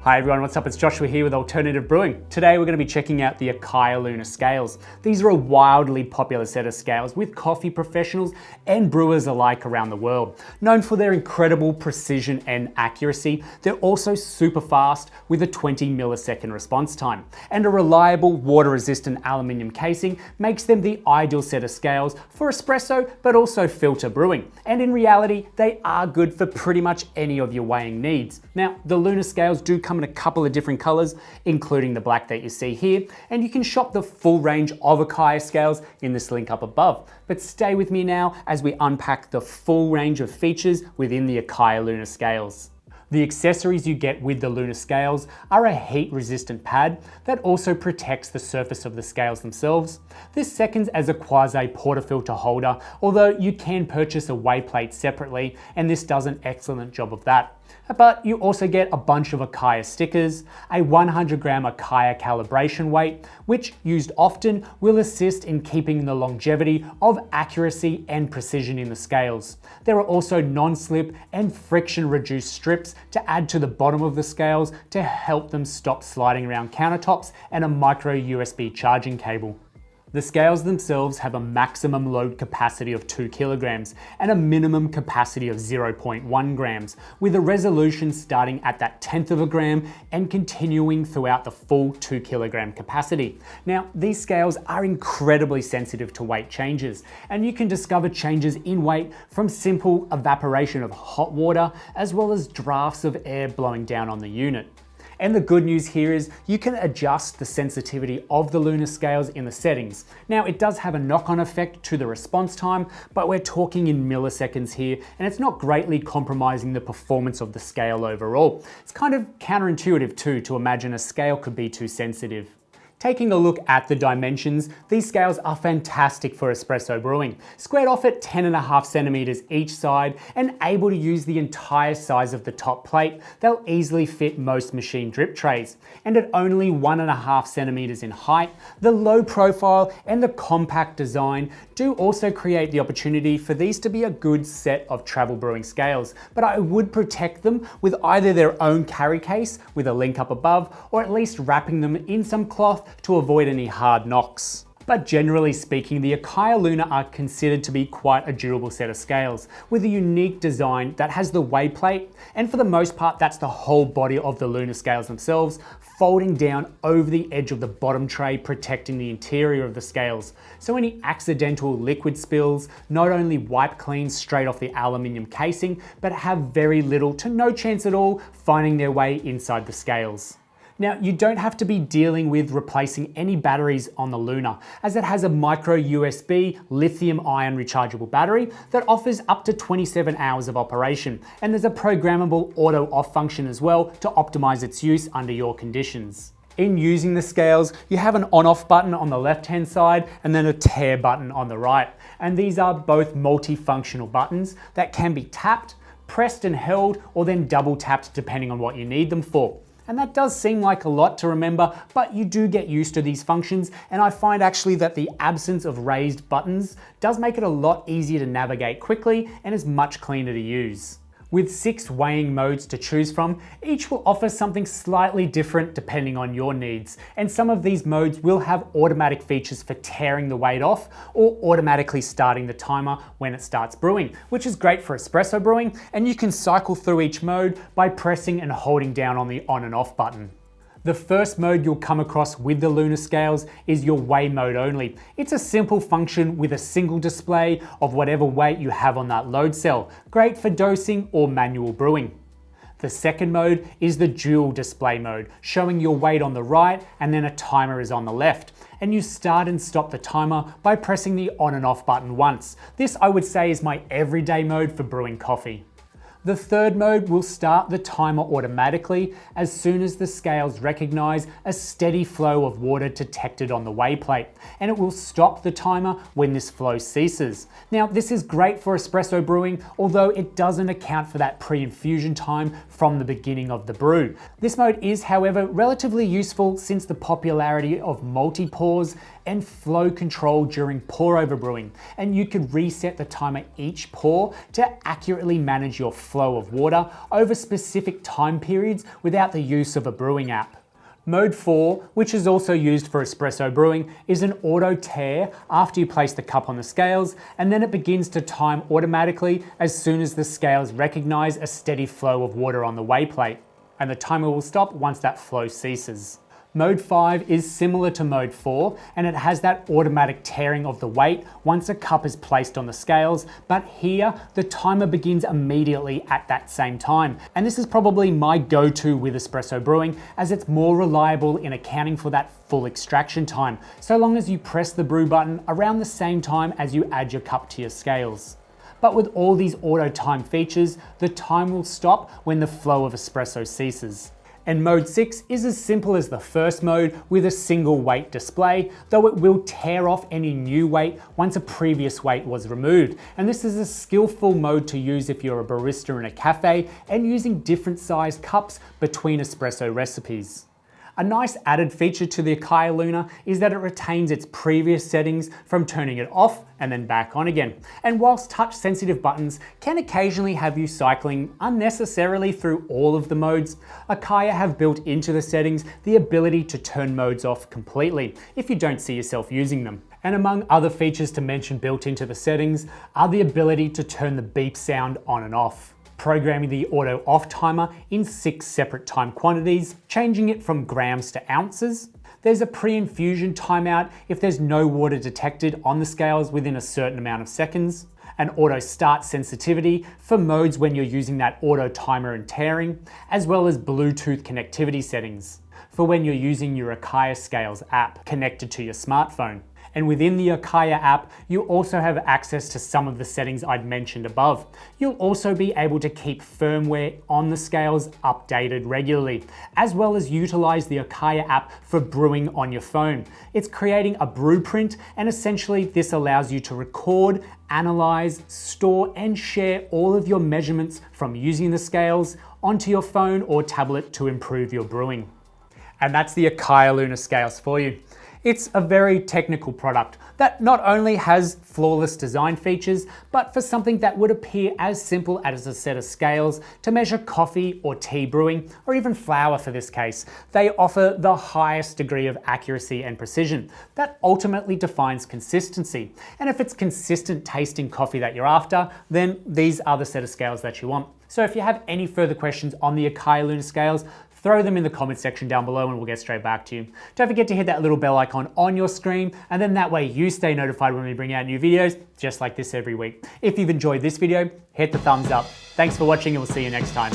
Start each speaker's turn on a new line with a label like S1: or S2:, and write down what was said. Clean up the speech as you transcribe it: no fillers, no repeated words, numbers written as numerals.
S1: Hi everyone, what's up? It's Joshua here with Alternative Brewing. Today we're going to be checking out the Acaia Lunar scales. These are a wildly popular set of scales with coffee professionals and brewers alike around the world. Known for their incredible precision and accuracy, they're also super fast with a 20 millisecond response time. And a reliable water-resistant aluminium casing makes them the ideal set of scales for espresso but also filter brewing. And in reality, they are good for pretty much any of your weighing needs. Now, the Lunar scales do come in a couple of different colors, including the black that you see here, and you can shop the full range of Acaia scales in this link up above. But stay with me now as we unpack the full range of features within the Acaia Lunar scales. The accessories you get with the Lunar scales are a heat-resistant pad that also protects the surface of the scales themselves. This seconds as a quasi portafilter holder, although you can purchase a weigh plate separately, and this does an excellent job of that. But you also get a bunch of Acaia stickers, a 100 gram Acaia calibration weight, which used often will assist in keeping the longevity of accuracy and precision in the scales. There are also non-slip and friction reduced strips to add to the bottom of the scales to help them stop sliding around countertops, and a micro USB charging cable. The scales themselves have a maximum load capacity of 2 kilograms and a minimum capacity of 0.1 grams, with a resolution starting at that 1/10 of a gram and continuing throughout the full 2 kilogram capacity. Now, these scales are incredibly sensitive to weight changes, and you can discover changes in weight from simple evaporation of hot water as well as drafts of air blowing down on the unit. And the good news here is you can adjust the sensitivity of the Lunar scales in the settings. Now, it does have a knock-on effect to the response time, but we're talking in milliseconds here, and it's not greatly compromising the performance of the scale overall. It's kind of counterintuitive too to imagine a scale could be too sensitive. Taking a look at the dimensions, these scales are fantastic for espresso brewing. Squared off at 10.5 centimeters each side and able to use the entire size of the top plate, they'll easily fit most machine drip trays. And at only 1.5 centimeters in height, the low profile and the compact design do also create the opportunity for these to be a good set of travel brewing scales. But I would protect them with either their own carry case with a link up above, or at least wrapping them in some cloth to avoid any hard knocks. But generally speaking, the Acaia Lunar are considered to be quite a durable set of scales, with a unique design that has the weigh plate, and for the most part that's the whole body of the Lunar scales themselves, folding down over the edge of the bottom tray, protecting the interior of the scales. So any accidental liquid spills not only wipe clean straight off the aluminium casing, but have very little to no chance at all finding their way inside the scales. Now, you don't have to be dealing with replacing any batteries on the Lunar, as it has a micro USB lithium-ion rechargeable battery that offers up to 27 hours of operation, and there's a programmable auto off function as well to optimize its use under your conditions. In using the scales, you have an on-off button on the left-hand side and then a tear button on the right, and these are both multifunctional buttons that can be tapped, pressed and held, or then double tapped depending on what you need them for. And that does seem like a lot to remember, but you do get used to these functions, and I find actually that the absence of raised buttons does make it a lot easier to navigate quickly and is much cleaner to use. With 6 weighing modes to choose from, each will offer something slightly different depending on your needs, and some of these modes will have automatic features for tearing the weight off or automatically starting the timer when it starts brewing, which is great for espresso brewing, and you can cycle through each mode by pressing and holding down on the on and off button. The first mode you'll come across with the Lunar scales is your weigh mode only. It's a simple function with a single display of whatever weight you have on that load cell, great for dosing or manual brewing. The second mode is the dual display mode, showing your weight on the right and then a timer is on the left. And you start and stop the timer by pressing the on and off button once. This, I would say, is my everyday mode for brewing coffee. The third mode will start the timer automatically as soon as the scales recognize a steady flow of water detected on the weigh plate, and it will stop the timer when this flow ceases. Now, this is great for espresso brewing, although it doesn't account for that pre-infusion time from the beginning of the brew. This mode is, however, relatively useful since the popularity of multi-pours and flow control during pour over brewing. And you can reset the timer each pour to accurately manage your flow of water over specific time periods without the use of a brewing app. Mode 4, which is also used for espresso brewing, is an auto tare after you place the cup on the scales, and then it begins to time automatically as soon as the scales recognize a steady flow of water on the weigh plate, and the timer will stop once that flow ceases. Mode 5 is similar to Mode 4, and it has that automatic tearing of the weight once a cup is placed on the scales, but here the timer begins immediately at that same time. And this is probably my go-to with espresso brewing, as it's more reliable in accounting for that full extraction time, so long as you press the brew button around the same time as you add your cup to your scales. But with all these auto time features, the time will stop when the flow of espresso ceases. And Mode 6 is as simple as the first mode with a single weight display, though it will tear off any new weight once a previous weight was removed. And this is a skillful mode to use if you're a barista in a cafe and using different sized cups between espresso recipes. A nice added feature to the Acaia Lunar is that it retains its previous settings from turning it off and then back on again. And whilst touch sensitive buttons can occasionally have you cycling unnecessarily through all of the modes, Acaia have built into the settings the ability to turn modes off completely if you don't see yourself using them. And among other features to mention built into the settings are the ability to turn the beep sound on and off, programming the auto off timer in 6 separate time quantities, changing it from grams to ounces. There's a pre-infusion timeout if there's no water detected on the scales within a certain amount of seconds, an auto start sensitivity for modes when you're using that auto timer and tearing, as well as Bluetooth connectivity settings for when you're using your Acaia Scales app connected to your smartphone. And within the Acaia app, you also have access to some of the settings I'd mentioned above. You'll also be able to keep firmware on the scales updated regularly, as well as utilize the Acaia app for brewing on your phone. It's creating a brew print, and essentially this allows you to record, analyze, store, and share all of your measurements from using the scales onto your phone or tablet to improve your brewing. And that's the Acaia Lunar scales for you. It's a very technical product that not only has flawless design features, but for something that would appear as simple as a set of scales to measure coffee or tea brewing, or even flour for this case, they offer the highest degree of accuracy and precision that ultimately defines consistency. And if it's consistent tasting coffee that you're after, then these are the set of scales that you want. So if you have any further questions on the Acaia Lunar scales, throw them in the comment section down below and we'll get straight back to you. Don't forget to hit that little bell icon on your screen, and then that way you stay notified when we bring out new videos just like this every week. If you've enjoyed this video, hit the thumbs up. Thanks for watching and we'll see you next time.